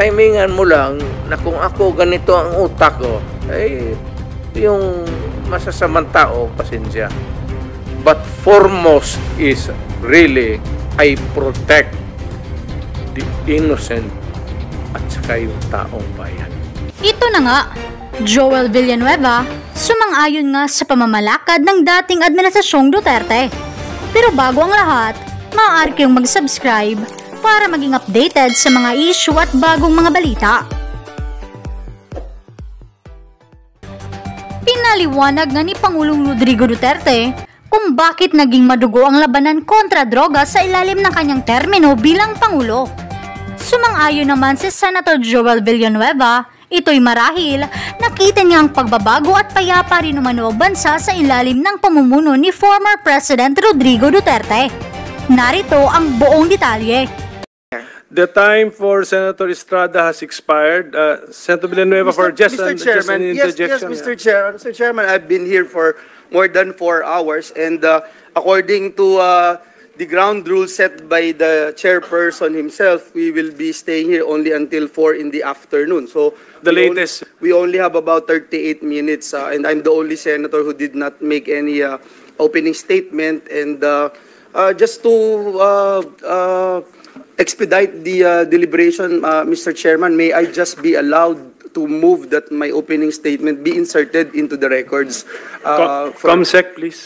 timingan mo lang na kung ako ganito ang utak ko, ay yung masasamang tao, pasensya. But foremost is really, I protect the innocent at saka yung taong bayan. Ito na nga, Joel Villanueva sumang-ayon nga sa pamamalakad ng dating administrasyong Duterte. Pero bago ang lahat, maaari kayong mag-subscribe para maging updated sa mga issue at bagong mga balita. Pinaliwanag nga ni Pangulong Rodrigo Duterte kung bakit naging madugo ang labanan kontra droga sa ilalim ng kanyang termino bilang Pangulo. Sumang-ayon naman si Senator Joel Villanueva, ito'y marahil nakita niya ang pagbabago at payapa rin umano bansa sa ilalim ng pamumuno ni former President Rodrigo Duterte. Narito ang buong detalye. The time for Senator Estrada has expired. Senator Villanueva, for just an interjection. Yes, Mr. Chairman, I've been here for more than 4 hours, and according to the ground rules set by the chairperson himself, we will be staying here only until 4 in the afternoon. So The latest. we only have about 38 minutes, and I'm the only senator who did not make any opening statement. And just to expedite the deliberation, Mr. Chairman, may I just be allowed to move that my opening statement be inserted into the records? Comsec, please.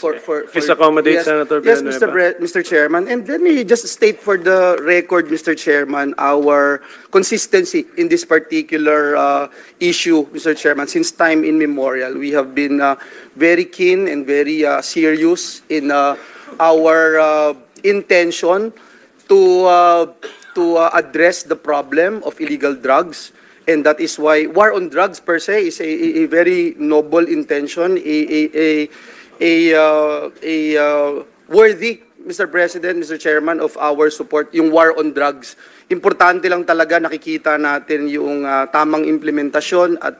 Please accommodate Senator Villanueva. Yes, Mr. Chairman. And let me just state for the record, Mr. Chairman, our consistency in this particular issue, Mr. Chairman. Since time immemorial, we have been very keen and very serious in our intention to address the problem of illegal drugs. And that is why war on drugs per se is a very noble intention, a worthy, Mr. President, Mr. Chairman, of our support, yung war on drugs. Importante lang talaga nakikita natin yung tamang implementasyon at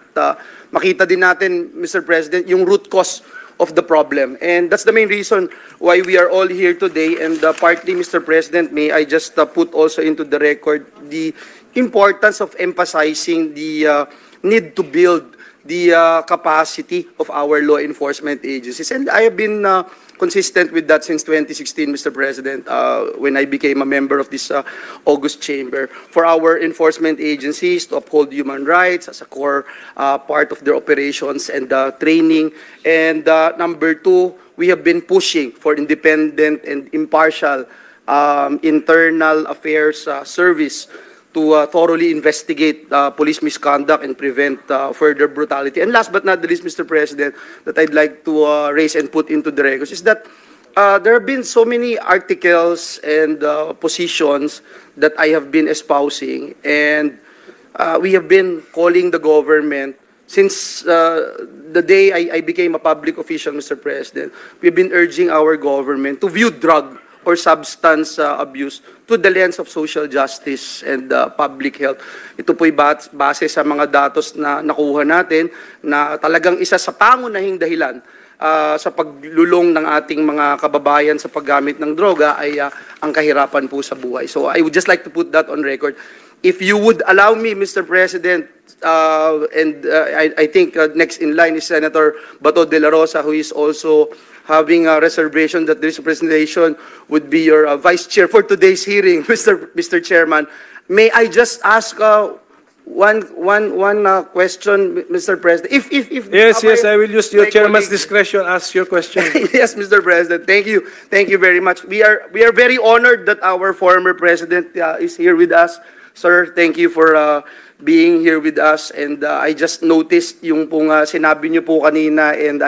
makita din natin, Mr. President, yung root cause of the problem. And that's the main reason why we are all here today. And partly, Mr. President, may I just put also into the record the importance of emphasizing the need to build the capacity of our law enforcement agencies. And I have been consistent with that since 2016, Mr. President, when I became a member of this August Chamber, for our enforcement agencies to uphold human rights as a core part of their operations and training. And number two, we have been pushing for independent and impartial internal affairs service to thoroughly investigate police misconduct and prevent further brutality. And last but not the least, Mr. President, that I'd like to raise and put into the records is that there have been so many articles and positions that I have been espousing, and we have been calling the government since the day I became a public official, Mr. President. We've been urging our government to view drug or substance abuse to the lens of social justice and public health. Ito po'y base sa mga datos na nakuha natin na talagang isa sa pangunahing dahilan sa paglulong ng ating mga kababayan sa paggamit ng droga ay ang kahirapan po sa buhay. So I would just like to put that on record. If you would allow me, Mr. President, and I think next in line is Senator Bato de la Rosa, who is also having a reservation that this presentation would be your vice chair for today's hearing, Mr. Chairman. May I just ask one question, Mr. President? Yes, I will use your chairman's discretion. Ask your question. Yes, Mr. President. Thank you very much. We are very honored that our former president is here with us. Sir, thank you for being here with us. And I just noticed yung pong sinabi niyo po kanina, and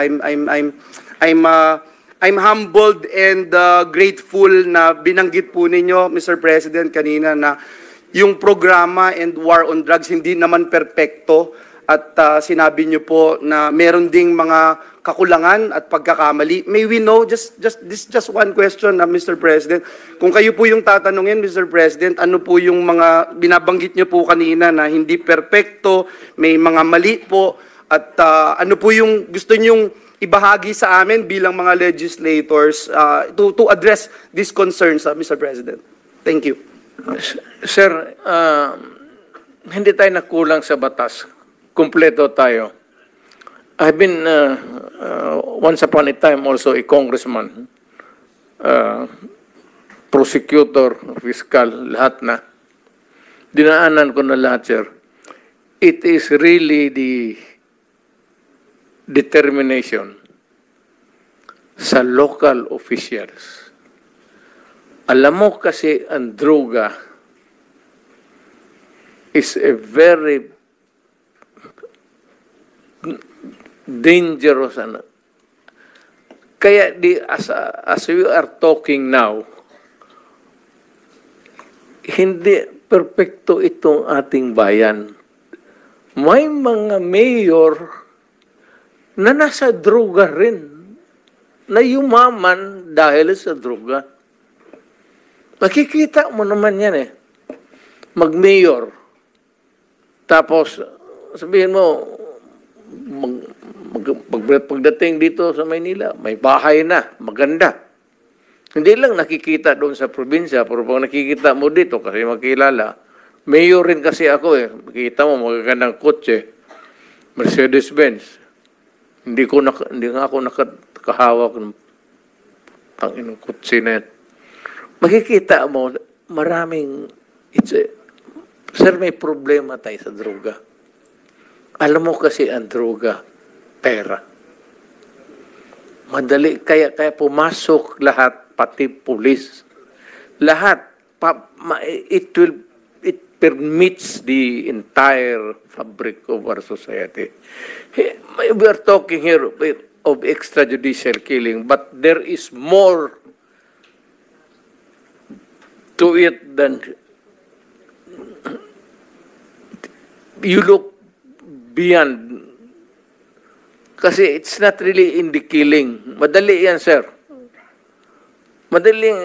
I'm humbled and grateful na binanggit po ninyo, Mr. President, kanina na yung programa and war on drugs hindi naman perpekto, at sinabi niyo po na meron ding mga kakulangan at pagkakamali. May we know, just one question, Mr. President. Kung kayo po yung tatanungin, Mr. President, ano po yung mga binabanggit niyo po kanina na hindi perpekto, may mga mali po, at ano po yung gusto niyong ibahagi sa amin bilang mga legislators to address these concerns, Mr. President? Thank you. Sir, hindi tayo nakulang sa batas. Kumpleto tayo. I've been, once upon a time, also a congressman, prosecutor, fiscal, lahat na. Dinaanan ko na lahat, sir. It is really the determination sa local officials. Alam mo kasi ang droga is a very dangerous. Kaya as we are talking now, hindi perpekto itong ating bayan. May mga mayor na nasa droga rin, na yumaman dahil sa droga. Makikita mo naman yan eh. Mag-mayor. Tapos, sabihin mo, pagdating dito sa Maynila, may bahay na, maganda. Hindi lang nakikita doon sa probinsya, pero pag nakikita mo dito, kasi makilala, mayor rin kasi ako eh. Makikita mo, magagandang kotse, Mercedes-Benz. Hindi nga ako nakahawak ng tanginong kotse na yan. Makikita mo, maraming, sir, may problema tayo sa droga. Alam mo kasi ang droga, pera. Madali, kaya pumasok lahat, pati pulis. Lahat, it permits the entire fabric of our society. We are talking here of extrajudicial killing, but there is more to it than you look beyond. Kasi it's not really in the killing. Madali yan, sir. Madaling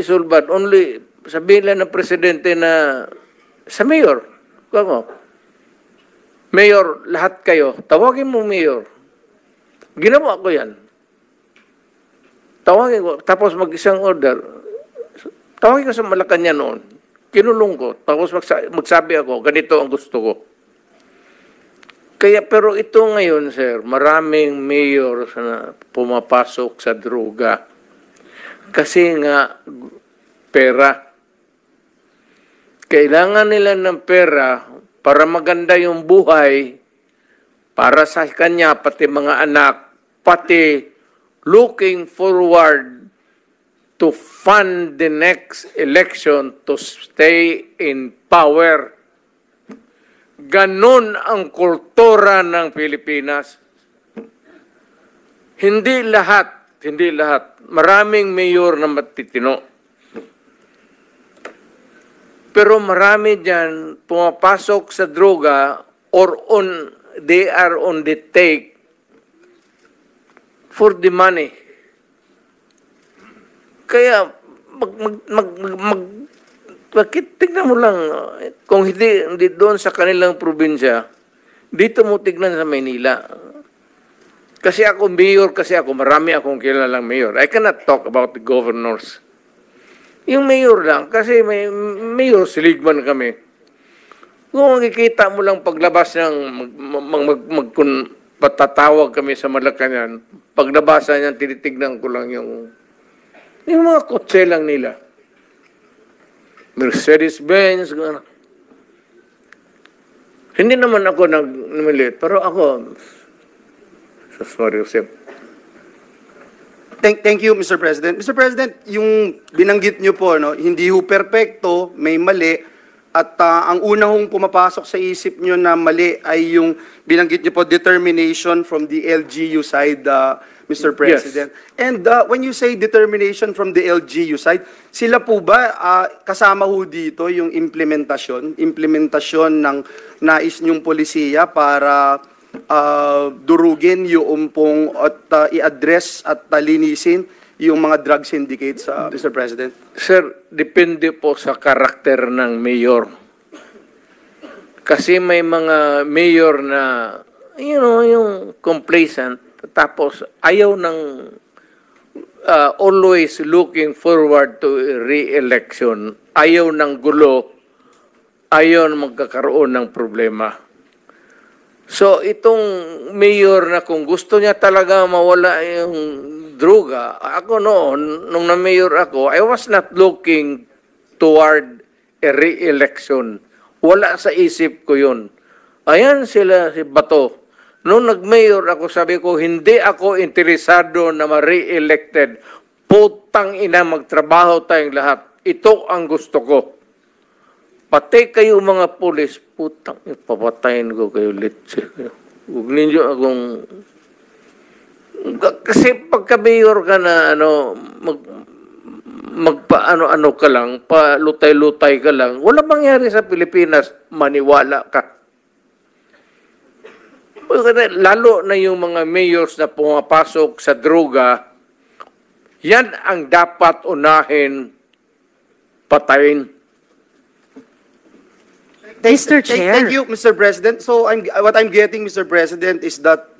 isolbad. Only sabihin lang ng presidente na sa mayor. Mayor, lahat kayo. Tawagin mo mayor. Ginawa ko yan. Tawagin ko. Tapos mag-isang order. Tawagin ko sa Malacanang noon. Kinulong ko. Tapos magsabi ako, ganito ang gusto ko. Kaya, pero ito ngayon, sir, maraming mayor na pumapasok sa droga. Kasi nga, pera. Kailangan nila ng pera para maganda yung buhay, para sa kanya, pati mga anak, pati looking forward to fund the next election to stay in power. Ganon ang kultura ng Pilipinas. Hindi lahat. Maraming mayor na matitino. Pero marami dyan pumapasok sa droga or they are on the take for the money. Kaya tignan mo lang, kung hindi doon sa kanilang probinsya, dito mo tignan sa Maynila. Kasi ako, mayor kasi ako, marami akong kilalang mayor. I cannot talk about the governors. Yung mayor lang, kasi may mayor, siligman kami. Kung makikita mo lang paglabas ng patatawag kami sa Malacanang, paglabasan niyan, tinitignan ko lang yung mga kotse lang nila. Mercedes-Benz, gano'n. Hindi naman ako nagmilit, pero ako, sorry, Joseph. Thank you, Mr. President. Mr. President, yung binanggit nyo po, no, hindi ho perfecto, may mali, at ang una hong pumapasok sa isip nyo na mali ay yung binanggit nyo po, determination from the LGU side, Mr. President. Yes. And when you say determination from the LGU side, sila po ba kasama ho dito yung implementasyon ng nais nyong polisiya para durugin yung pong at i-address at linisin yung mga drug syndicates, Mr. President? Sir, depende po sa karakter ng mayor. Kasi may mga mayor na, yung complacent, tapos ayaw ng always looking forward to re-election, ayaw ng gulo, ayon magkakaroon ng problema. So itong mayor na kung gusto niya talaga mawala yung droga, ako noon, nung na-mayor ako, I was not looking toward a re-election. Wala sa isip ko yun. Ayan sila, si Bato. Nung nag-mayor ako, sabi ko, hindi ako interesado na ma-re-elected. Putang ina, magtrabaho tayong lahat. Ito ang gusto ko. Pati kayo mga pulis, putang, papatayin ko kayo litsi. Huwag ninyo akong... Kasi pagka-mayor ka na, magpa-ano-ano ka lang, pa-lutay-lutay ka lang, wala mangyari sa Pilipinas, maniwala ka. Lalo na yung mga mayors na pumapasok sa droga, yan ang dapat unahin patayin. Thank you, Mr. President. So what I'm getting, Mr. President, is that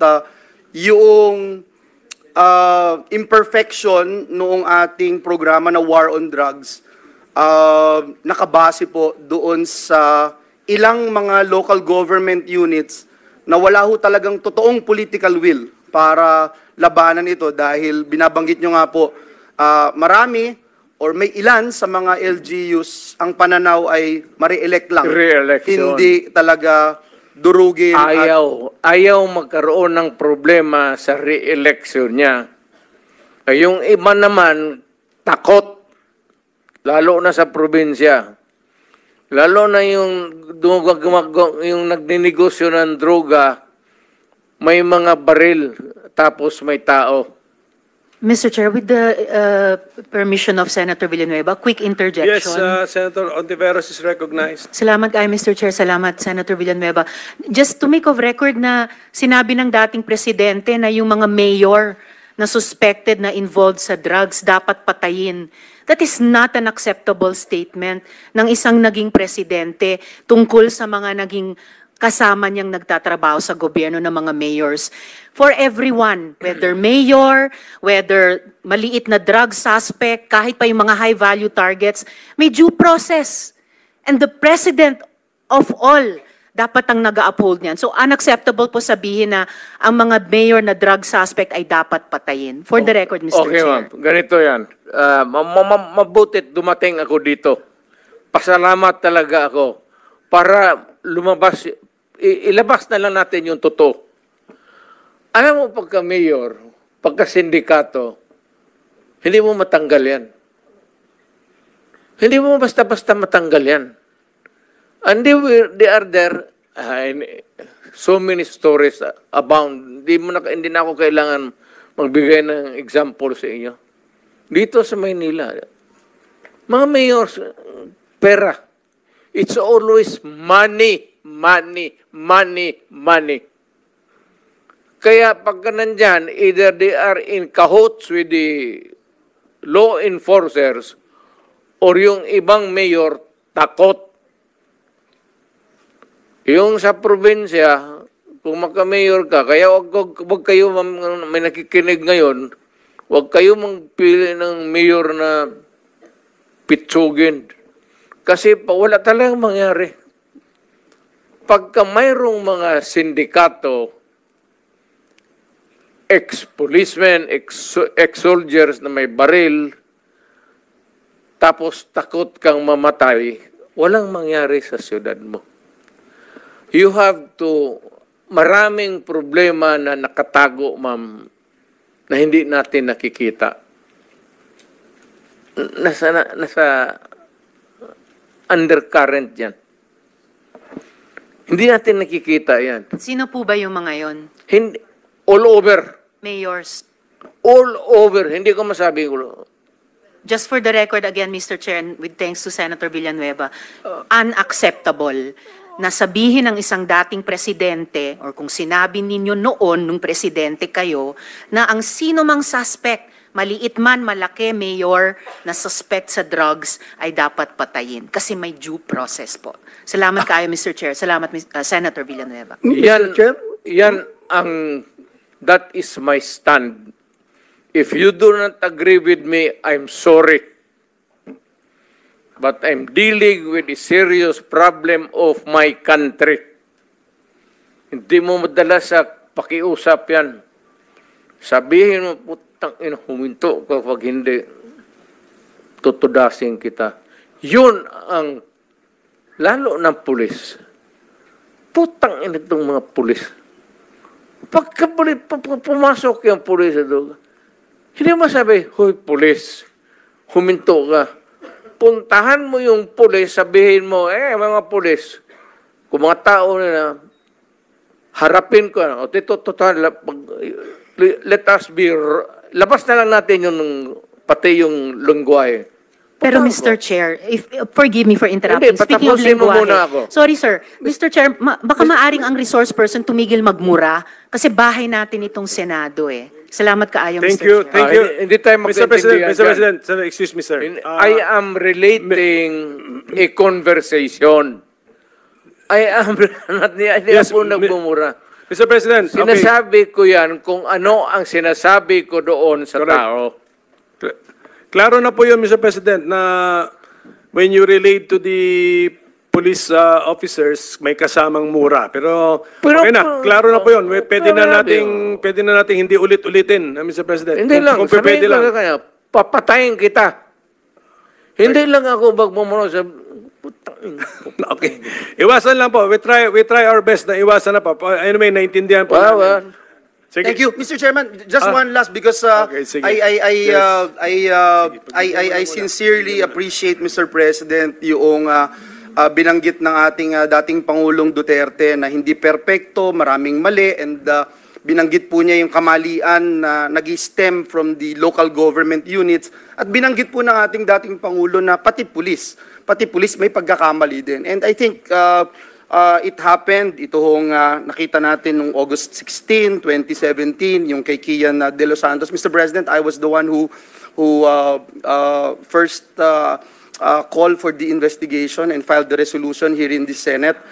yung imperfection noong ating programa na War on Drugs, nakabase po doon sa ilang mga local government units na wala ho talagang totoong political will para labanan ito dahil binabanggit nyo nga po, marami or may ilan sa mga LGUs ang pananaw ay ma-re-elect lang. Re-election. Hindi talaga durugin. Ayaw magkaroon ng problema sa re-election niya. Yung iba naman, takot. Lalo na sa probinsya. Lalo na yung nagninegosyo ng droga, may mga baril, tapos may tao. Mr. Chair, with the permission of Senator Villanueva, quick interjection. Yes, Senator Ontiveros is recognized. Salamat kayo, Mr. Chair. Salamat, Senator Villanueva. Just to make of record na sinabi ng dating presidente na yung mga mayor na suspected na involved sa drugs dapat patayin. That is not an acceptable statement ng isang naging presidente tungkol sa mga naging kasama niyang nagtatrabaho sa gobyerno ng mga mayors. For everyone, whether mayor, whether maliit na drug suspect, kahit pa yung mga high-value targets, may due process. And the president of all, dapat ang nag-uphold niyan. So unacceptable po sabihin na ang mga mayor na drug suspect ay dapat patayin. For the record, Mr. Okay, Chair. ma'am. Ganito yan. Mabutit dumating ako dito. Pasalamat talaga ako para lumabas, ilabas na lang natin yung totoo. Alam mo, pagka-mayor, pagka-sindikato, hindi mo matanggal yan. Hindi mo basta-basta matanggal yan. And they are there, so many stories abound. Hindi na ako kailangan magbigay ng example sa inyo. Dito sa Maynila, mga mayors, pera. It's always money, money, money, money. Kaya pagka nandyan, either they are in cahoots with the law enforcers or yung ibang mayor takot. Yung sa probinsya, kung magka-mayor ka, kaya wag kayo, may nakikinig ngayon, wag kayo magpili ng mayor na pitsugin. Kasi wala talagang mangyari. Pagka mayroong mga sindikato, ex-policemen, ex-soldiers na may baril, tapos takot kang mamatay, walang mangyari sa siyudad mo. You have to, maraming problema na nakatago, ma'am, na hindi natin nakikita. Nasa undercurrent yan. Hindi natin nakikita yan. Sino po ba yung mga yon? Hindi, all over. Mayors. All over. Hindi ko masabi. Just for the record again, Mr. Chair, and with thanks to Senator Villanueva, unacceptable na sabihin ng isang dating presidente or kung sinabi ninyo noon nung presidente kayo na ang sino mang suspect, maliit man, malaki, mayor na suspect sa drugs ay dapat patayin kasi may due process po. Salamat kayo, Mr. Chair. Salamat, Senator Villanueva. That is my stand. If you do not agree with me, I'm sorry. but I'm dealing with a serious problem of my country. Hindi mo madala sa pakiusap yan. Sabihin mo, putang ina, huminto ka pag hindi, tutudasin kita. Yun ang, lalo ng pulis. Putang ina itong mga pulis. Pagka pumasok yung pulis doon, hindi mo sabi, huy, pulis, huminto ka. Puntahan mo yung pulis, sabihin mo, mga pulis, kung mga tao na harapin ko, o total, let us be, labas na lang natin yung, pati yung lungguay. Pero Mr. Chair, forgive me for interrupting. Hindi, Speaking of patapusin mo lengguwahe. muna ako. Sorry sir, Mr. Chair, baka maaring ang resource person tumigil magmura kasi bahay natin itong Senado eh. Salamat kaayo, Thank Mr. you, Chair. thank you. Hindi tayo Mr. President, magkaintindihan Mr. dyan. President, sir, excuse me, sir. I am relating a conversation. I am hindi Yes, po nagmumura. Mr. President, okay. Sinasabi ko yan kung ano ang sinasabi ko doon sa Correct. tao. Klaro na po yun, Mr. President, na when you relate to the police officers, may kasamang mura. Pero okay na, klaro na po yun. Pwede na nating hindi ulit-ulitin, Mr. President. Hindi lang, Kung pwede sabihin ko lang. kaya, papatayin kita. Hindi lang ako magmumura sa... Okay. Iwasan lang po. We try our best na iwasan na po. Anyway, naintindihan po Well, namin. Sige. Thank you, Mr. Chairman. Just one last because Okay, sige. I sincerely appreciate, Mr. President, yung binanggit ng ating dating Pangulong Duterte na hindi perpekto, maraming mali, and binanggit po niya yung kamalian na nag-stem from the local government units, at binanggit po ng ating dating Pangulo na pati pulis may pagkakamali din. And I think it happened, ito hong nakita natin noong August 16, 2017, yung kay Kian De Los Santos. Mr. President, I was the one who first called for the investigation and filed the resolution here in the Senate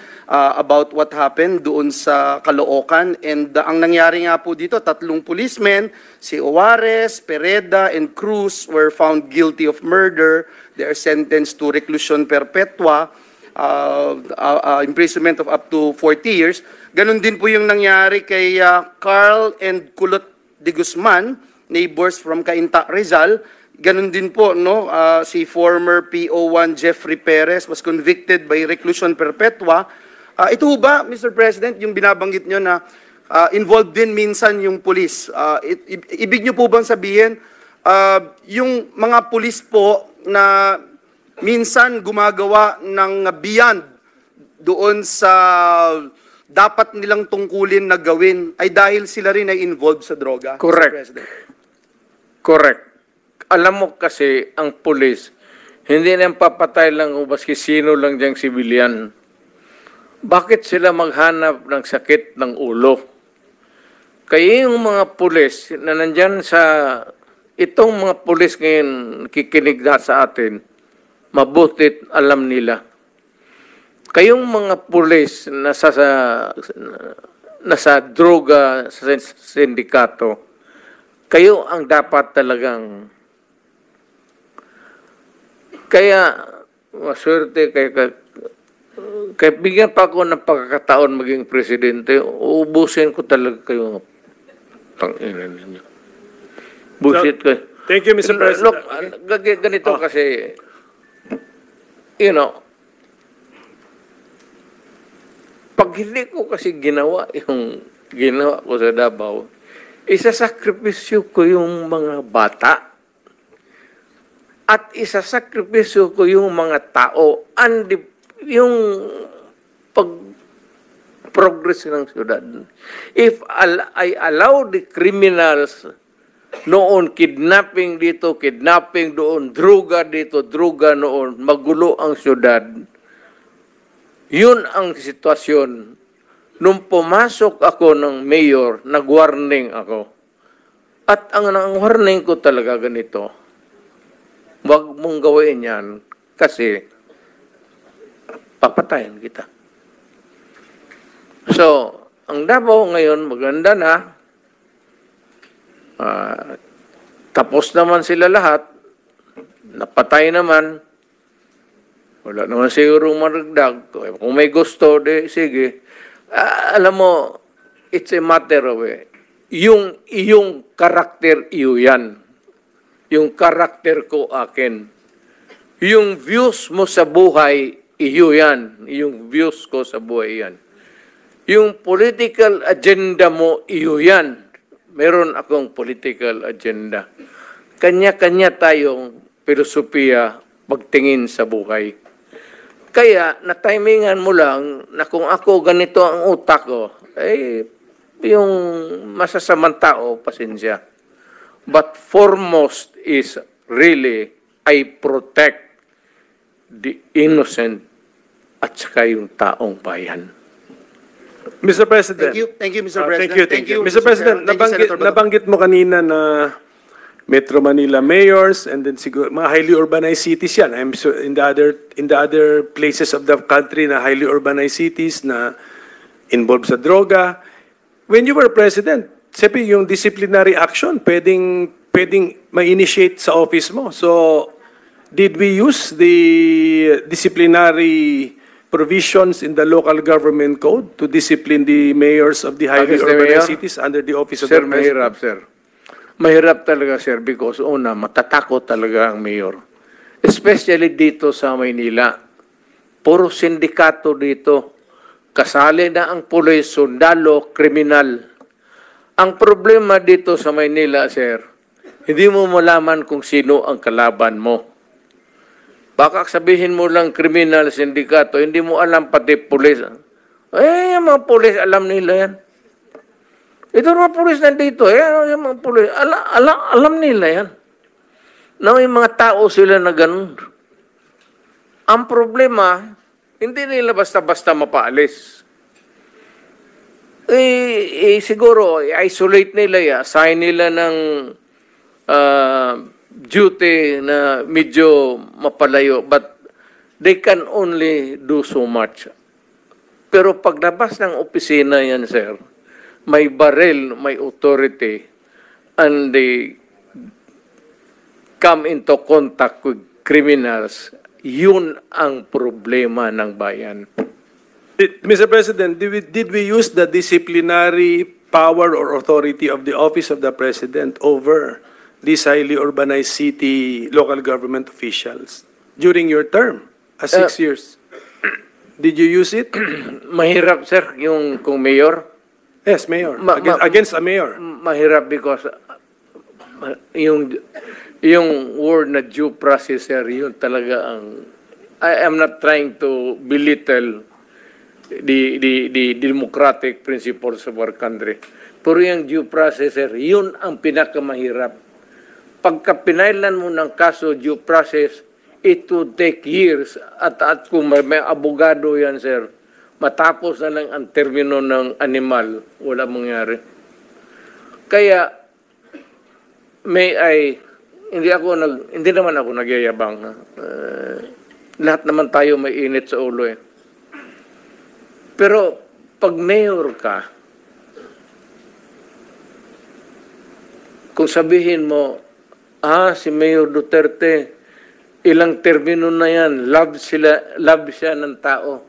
about what happened doon sa Caloocan. And ang nangyari nga po dito, 3 policemen, si Juarez, Pereda, and Cruz were found guilty of murder. They are sentenced to reclusion perpetua, imprisonment of up to 40 years. Ganon din po yung nangyari kay Carl and Kulot de Guzman, neighbors from Cainta, Rizal. Ganon din po, no, si former PO1 Jeffrey Perez was convicted by reclusion perpetua. Ito ba, Mr. President, yung binabanggit nyo na involved din minsan yung pulis. Ibig nyo po bang sabihin, yung mga pulis po na minsan gumagawa ng beyond doon sa dapat nilang tungkulin na gawin ay dahil sila rin ay involved sa droga? Correct. Mr. President. Correct. Alam mo kasi, ang pulis, hindi na papatay lang o baski sino lang diyang sibilyan. Bakit sila maghanap ng sakit ng ulo? Kaya yung mga pulis na nandyan sa, itong mga pulis ngayon kikinig na sa atin, mabutit alam nila. Kayong mga pulis na nasa droga sa sindikato, kayo ang dapat talagang, kaya maswerte kaya bigyan pa ako ng pagkakataon maging presidente, uubusin ko talaga kayo. Pang-ina ninyo. Bullshit ko. Thank you, Mr. President. Look, ganito kasi, you know, pag hindi ko kasi ginawa yung ginawa ko sa Davao, isasakripisyo ko yung mga bata at isasakripisyo ko yung mga tao and yung pag-progress ng syudad. If I allow the criminals noon, kidnapping dito, kidnapping doon, druga dito, druga noon, magulo ang syudad, yun ang sitwasyon. Nung pumasok ako ng mayor, nag-warning ako. At ang warning ko talaga ganito, wag mong gawin yan kasi papatayin kita. So, ang Davao ngayon, maganda na. Tapos naman sila lahat. Napatay naman. Wala naman siguro maragdag. Kung may gusto, de, sige. Alam mo, it's a matter of yung iyong karakter, iyo yan. Yung karakter ko, akin. Yung views mo sa buhay, iyo yan. Yung views ko sa buhay, yan. Yung political agenda mo, iyo yan. Meron akong political agenda. Kanya-kanya tayong filosofiya pagtingin sa buhay. Kaya, na-timingan mo lang na kung ako ganito ang utak ko, yung masasamang tao, pasensya. But foremost is really, I protect the innocent at saka yung taong bayan. Mr. President. Thank you, Mr. President. Thank you. Mr. President, nabanggit mo kanina na Metro Manila mayors and then siguro mga highly urbanized cities yan. I'm sure in the other places of the country na highly urbanized cities na involved sa droga. When you were president, siyempre yung disciplinary action pwedeng ma-initiate sa office mo. So, did we use the disciplinary provisions in the local government code to discipline the mayors of the highly urbanized cities under the office of the president? Mahirap, sir. Mahirap talaga, sir, because una, matatakot talaga ang mayor. Especially dito sa Maynila. Puro sindikato dito. Kasali na ang pulis, sundalo, kriminal. Ang problema dito sa Maynila, sir, hindi mo malaman kung sino ang kalaban mo. Baka sabihin mo lang kriminal, sindikato, hindi mo alam pati pulis. Yung mga pulis, alam nila yan. Ito mga pulis nandito, yung mga pulis, alam nila yan. Na may mga tao sila na ganun. Ang problema, hindi nila basta-basta mapaalis. Siguro, isolate nila yan, assign nila ng duty na medyo mapalayo, but they can only do so much. Pero paglabas ng opisina yan, sir, may baril, may authority, and they come into contact with criminals, yun ang problema ng bayan. Mr. President, did we use the disciplinary power or authority of the office of the president over these highly urbanized city local government officials during your term as 6 years? Did you use it? Mahirap, sir, yung kung mayor. Yes, mayor. Against a mayor. Mahirap because yung word na due process, sir, yun talaga ang... I am not trying to belittle the democratic principles of our country. Pero yung due process, sir, yun ang pinakamahirap. Pagka pinailan mo ng kaso due process, it would take years. At kung may abogado yan, sir, matapos na lang ang termino ng animal, wala mangyari. Kaya, hindi naman ako nagyayabang. Lahat naman tayo may init sa ulo eh. Pero, pag mayor ka, kung sabihin mo, si Mayor Duterte, ilang termino na yan, love siya ng tao.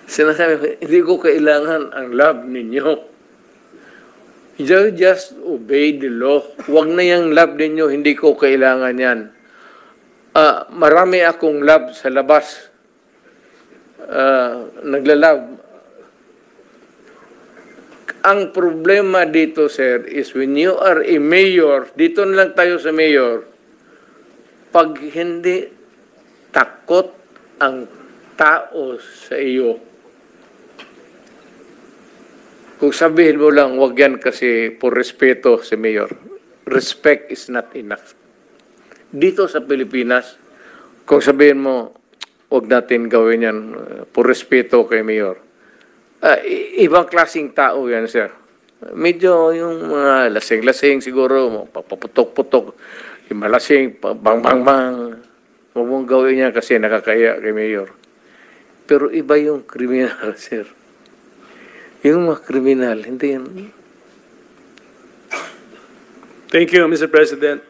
Sinasabi, hindi ko kailangan ang love ninyo. You just obey the law. Huwag na yung love ninyo, hindi ko kailangan yan. Marami akong love sa labas. Naglalove. Ang problema dito, sir, is when you are a mayor, dito na lang tayo sa mayor, pag hindi takot ang tao sa iyo, kung sabihin mo lang, wag yan kasi por respeto sa mayor. Respect is not enough. Dito sa Pilipinas, kung sabihin mo, wag natin gawin yan por respeto kay mayor. Ibang klaseng tao yan, sir. Medyo yung mga lasing-lasing siguro, papaputok-putok, yung malasing, bang-bang-bang. Huwag mong gawin yan kasi nakakaya kay mayor. Pero iba yung kriminal, sir. Yung mga kriminal, hindi yan. Thank you, Mr. President.